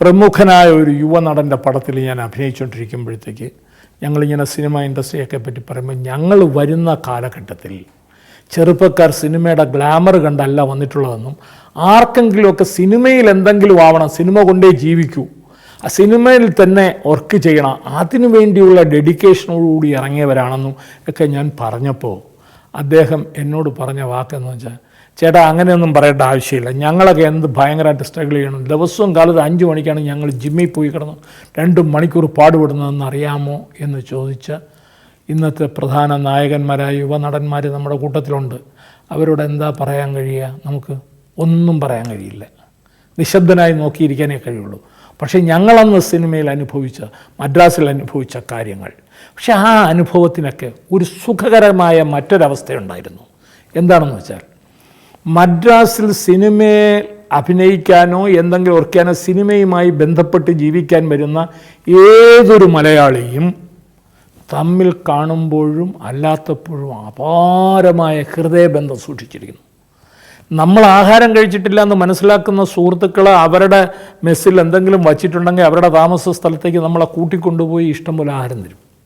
പ്രമുഖനായ ഒരു യുവനടൻ്റെ പടത്തിൽ ഞാൻ അഭിനയിച്ചുകൊണ്ടിരിക്കുമ്പോഴത്തേക്ക് ഞങ്ങളിങ്ങനെ സിനിമ ഇൻഡസ്ട്രിയൊക്കെ പറ്റി പറയുമ്പോൾ ഞങ്ങൾ വരുന്ന കാലഘട്ടത്തിൽ ചെറുപ്പക്കാർ സിനിമയുടെ ഗ്ലാമർ കണ്ടല്ല വന്നിട്ടുള്ളതെന്നും ആർക്കെങ്കിലുമൊക്കെ സിനിമയിൽ എന്തെങ്കിലും ആവണം, സിനിമ കൊണ്ടേ ജീവിക്കൂ, ആ സിനിമയിൽ തന്നെ വർക്ക് ചെയ്യണം, അതിനു വേണ്ടിയുള്ള ഡെഡിക്കേഷനോടുകൂടി ഇറങ്ങിയവരാണെന്നും ഒക്കെ ഞാൻ പറഞ്ഞപ്പോൾ അദ്ദേഹം എന്നോട് പറഞ്ഞ വാക്കെന്ന് വെച്ചാൽ, ചേട്ടാ അങ്ങനെയൊന്നും പറയേണ്ട ആവശ്യമില്ല, ഞങ്ങളൊക്കെ എന്ത് ഭയങ്കരമായിട്ട് സ്ട്രഗിൾ ചെയ്യണം, ദിവസവും കാലത്ത് 5 മണിക്കാണ് ഞങ്ങൾ ജിമ്മിൽ പോയി കിടന്നു 2 മണിക്കൂർ പാടുപെടുന്നതെന്ന് അറിയാമോ എന്ന് ചോദിച്ച ഇന്നത്തെ പ്രധാന നായകന്മാരായ യുവനടന്മാർ നമ്മുടെ കൂട്ടത്തിലുണ്ട്. അവരോട് എന്താ പറയാൻ കഴിയുക? നമുക്ക് ഒന്നും പറയാൻ കഴിയില്ല, നിശബ്ദനായി നോക്കിയിരിക്കാനേ കഴിയുള്ളൂ. പക്ഷേ ഞങ്ങളന്ന് സിനിമയിൽ അനുഭവിച്ച, മദ്രാസിൽ അനുഭവിച്ച കാര്യങ്ങൾ, പക്ഷെ ആ അനുഭവത്തിനൊക്കെ ഒരു സുഖകരമായ മറ്റൊരവസ്ഥയുണ്ടായിരുന്നു. എന്താണെന്ന് വെച്ചാൽ, മദ്രാസിൽ സിനിമയെ അഭിനയിക്കാനോ എന്തെങ്കിലും ഓർക്കാനോ സിനിമയുമായി ബന്ധപ്പെട്ട് ജീവിക്കാൻ വരുന്ന ഏതൊരു മലയാളിയും തമ്മിൽ കാണുമ്പോഴും അല്ലാത്തപ്പോഴും അപാരമായ ഹൃദയബന്ധം സൂക്ഷിച്ചിരിക്കുന്നു. നമ്മൾ ആഹാരം കഴിച്ചിട്ടില്ല എന്ന് മനസ്സിലാക്കുന്ന സുഹൃത്തുക്കൾ അവരുടെ മെസ്സിൽ എന്തെങ്കിലും വച്ചിട്ടുണ്ടെങ്കിൽ അവരുടെ താമസ സ്ഥലത്തേക്ക് നമ്മളെ കൂട്ടിക്കൊണ്ടുപോയി ഇഷ്ടംപോലെ ആഹാരം തരും.